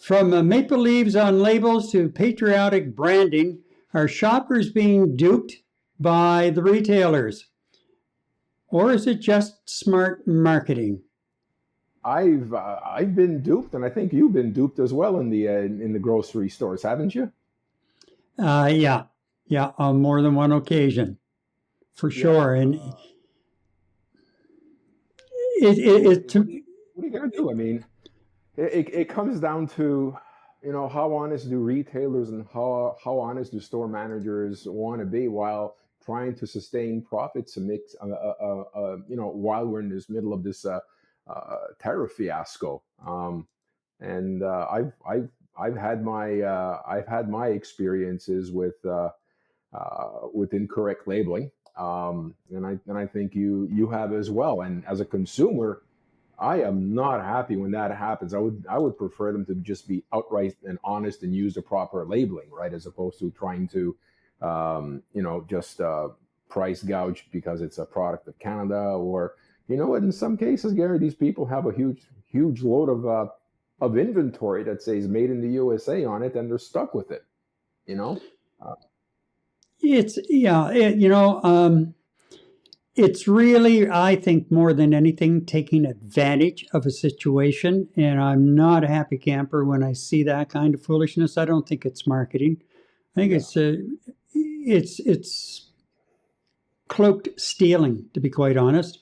From maple leaves on labels to patriotic branding, are shoppers being duped by the retailers? Or is it just smart marketing? I've been duped, and I think you've been duped as well in the grocery stores, haven't you? Yeah, yeah, on more than one occasion, for Yeah. sure. And What, it what, what are you gonna do? I mean, it comes down to, how honest do retailers and how honest do store managers want to be while trying to sustain profits and make, while we're in this middle of this tariff fiasco. And I've had my experiences with incorrect labeling, and I think you have as well. And as a consumer, I am not happy when that happens. I would prefer them to just be outright and honest and use the proper labeling, right, as opposed to trying to, just price gouge because it's a product of Canada, or in some cases, Gary, these people have a huge load of inventory that says "Made in the USA" on it, and they're stuck with it. You know. Uh, it's yeah, it's really, I think, more than anything, taking advantage of a situation. And I'm not a happy camper when I see that kind of foolishness. I don't think it's marketing. I think yeah. it's cloaked stealing, to be quite honest.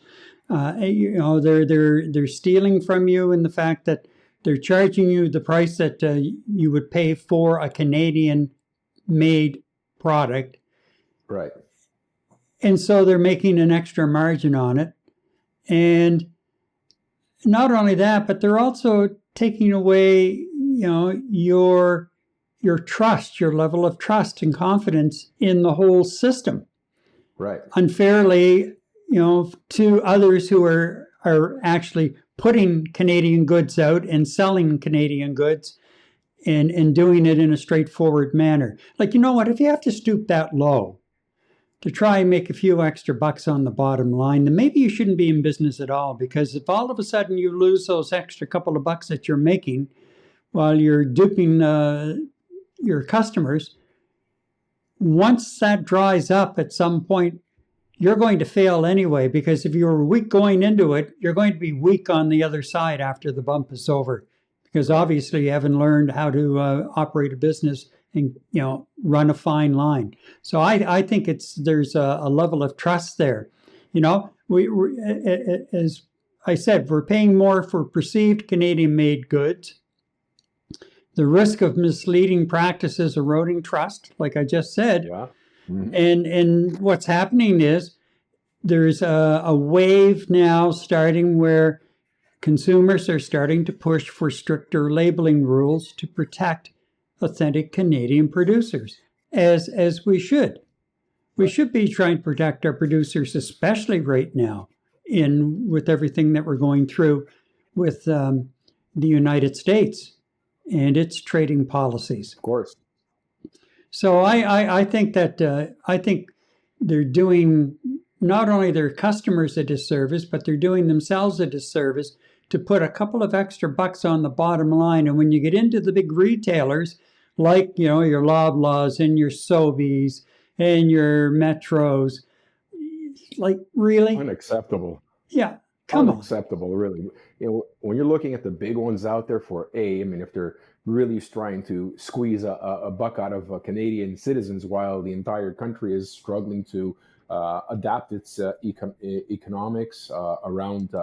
They're stealing from you in the fact that they're charging you the price that you would pay for a Canadian made product. Right. And so they're making an extra margin on it. And not only that, but they're also taking away, your trust, your level of trust and confidence in the whole system Right. unfairly, to others who are actually putting Canadian goods out and selling Canadian goods and doing it in a straightforward manner. Like, you know what, if you have to stoop that low to try and make a few extra bucks on the bottom line, then maybe you shouldn't be in business at all. Because if all of a sudden you lose those extra couple of bucks that you're making while you're duping your customers, once that dries up at some point, you're going to fail anyway. Because if you were weak going into it, you're going to be weak on the other side after the bump is over. Because obviously you haven't learned how to operate a business and run a fine line. So I think there's a level of trust there. We as I said, we're paying more for perceived Canadian-made goods. The risk of misleading practices eroding trust, like I just said. Yeah. Mm-hmm. And what's happening is there's a wave now starting where consumers are starting to push for stricter labeling rules to protect authentic Canadian producers, as we should. We should be trying to protect our producers, especially right now, with everything that we're going through with the United States and its trading policies. Of course. So I think that I think they're doing not only their customers a disservice, but they're doing themselves a disservice to put a couple of extra bucks on the bottom line. And when you get into the big retailers, like your Loblaws and your Sobeys and your Metros, like, really? Unacceptable. Yeah, come on. Unacceptable, really. When you're looking at the big ones out there I mean, if they're really trying to squeeze a buck out of Canadian citizens while the entire country is struggling to adapt its economics around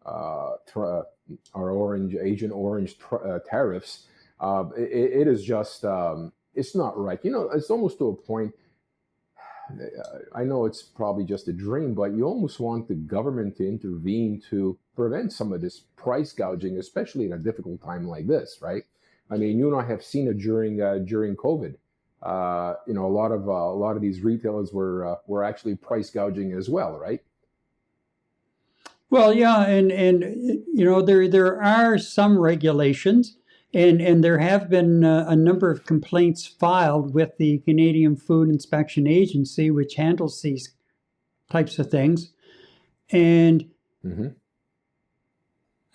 our Agent Orange tariffs, it is just, it's not right. It's almost to a point. I know it's probably just a dream, but you almost want the government to intervene to prevent some of this price gouging, especially in a difficult time like this, right? I mean, you and I have seen it during COVID. A lot of these retailers were actually price gouging as well, right? Well, yeah, and there are some regulations, and there have been a number of complaints filed with the Canadian Food Inspection Agency, which handles these types of things. And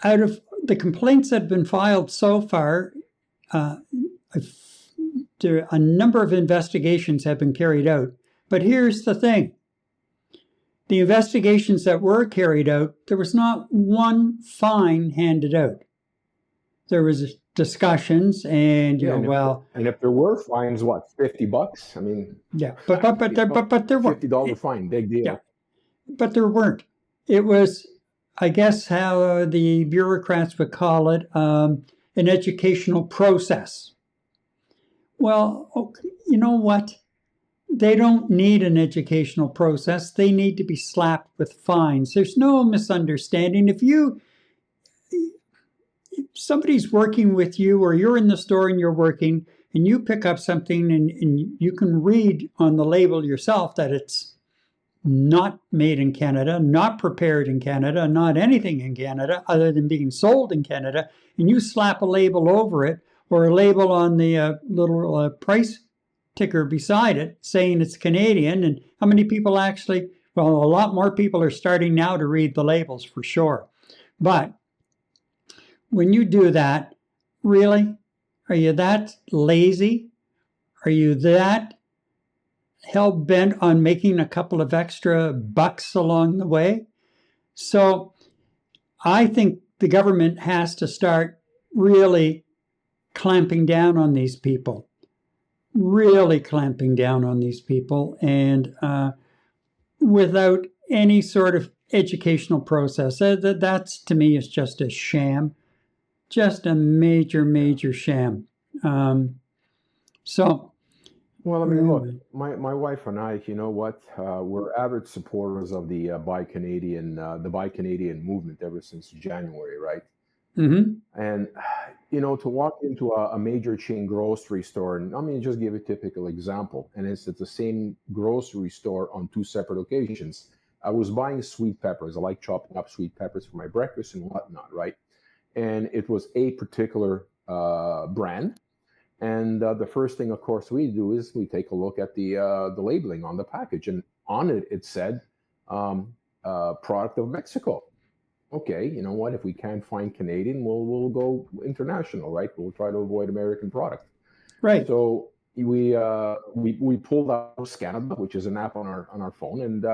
out of the complaints that have been filed so far, a number of investigations have been carried out. But here's the thing. The investigations that were carried out, there was not one fine handed out. There was discussions and, and if there were fines, what, $50? I mean, yeah, but there weren't. $50 fine, big deal. Yeah, but there weren't. It was, I guess, how the bureaucrats would call it, an educational process. Well, okay, you know what? They don't need an educational process. They need to be slapped with fines. There's no misunderstanding. If somebody's working with you, or you're in the store and you're working, and you pick up something and you can read on the label yourself that it's not made in Canada, not prepared in Canada, not anything in Canada other than being sold in Canada, and you slap a label over it, or a label on the little price ticker beside it saying it's Canadian. And how many people actually, well, a lot more people are starting now to read the labels for sure. But when you do that, really, are you that lazy? Are you that hell-bent on making a couple of extra bucks along the way? So I think the government has to start really clamping down on these people. Really clamping down on these people, and without any sort of educational process. That's, to me, is just a sham. Just a major sham. So, well, I mean, look, my wife and I, you know what, we're avid supporters of the Buy Canadian movement ever since January, right? Mm-hmm. And you know, to walk into a major chain grocery store, and I mean, just give a typical example, and it's at the same grocery store on two separate occasions. I was buying sweet peppers. I like chopping up sweet peppers for my breakfast and whatnot, right? And it was a particular brand. And the first thing, of course, we do is we take a look at the labeling on the package, and on it it said product of Mexico. Okay, you know what? If we can't find Canadian, we'll go international, right? We'll try to avoid American product. Right. So we pulled out Canada, which is an app on our phone, and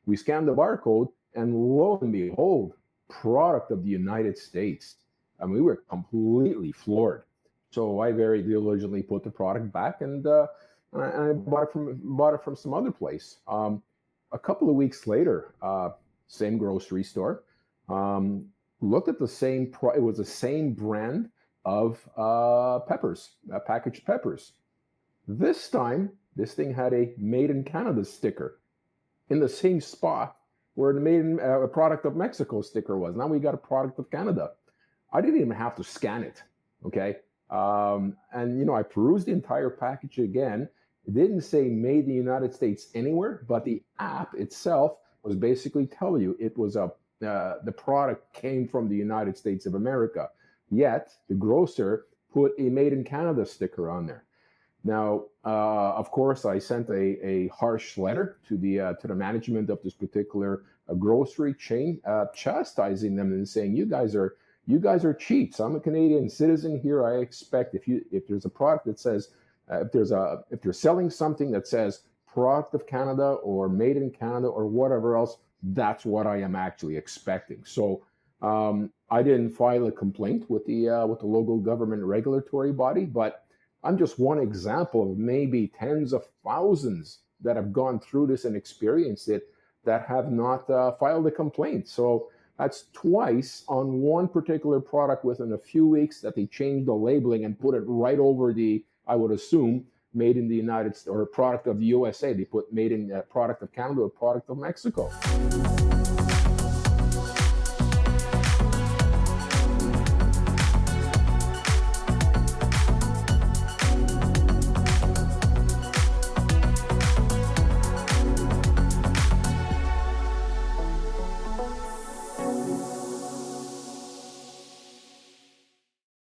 we scanned the barcode, and lo and behold, product of the United States. I mean, we were completely floored. So I very diligently put the product back, and I bought it from some other place. A couple of weeks later, same grocery store. Looked at the same it was the same brand of peppers, packaged peppers. This time, this thing had a Made in Canada sticker in the same spot where the Made in a product of Mexico sticker was. Now we got a product of Canada. I didn't even have to scan it, okay? And you know, I perused the entire package again. It didn't say Made in the United States anywhere, but the app itself was basically telling you it was the product came from the United States of America. Yet the grocer put a Made in Canada sticker on there. Now, of course, I sent a harsh letter to the management of this particular grocery chain, chastising them and saying, you guys are cheats. I'm a Canadian citizen here. I expect if there's a product that says if you're selling something that says product of Canada or Made in Canada or whatever else, that's what I am actually expecting. So I didn't file a complaint with the local government regulatory body, but I'm just one example of maybe tens of thousands that have gone through this and experienced it that have not filed a complaint. So that's twice on one particular product within a few weeks that they changed the labeling and put it right over the, I would assume, Made in the United States or product of the USA. They put Made in product of Canada or product of Mexico.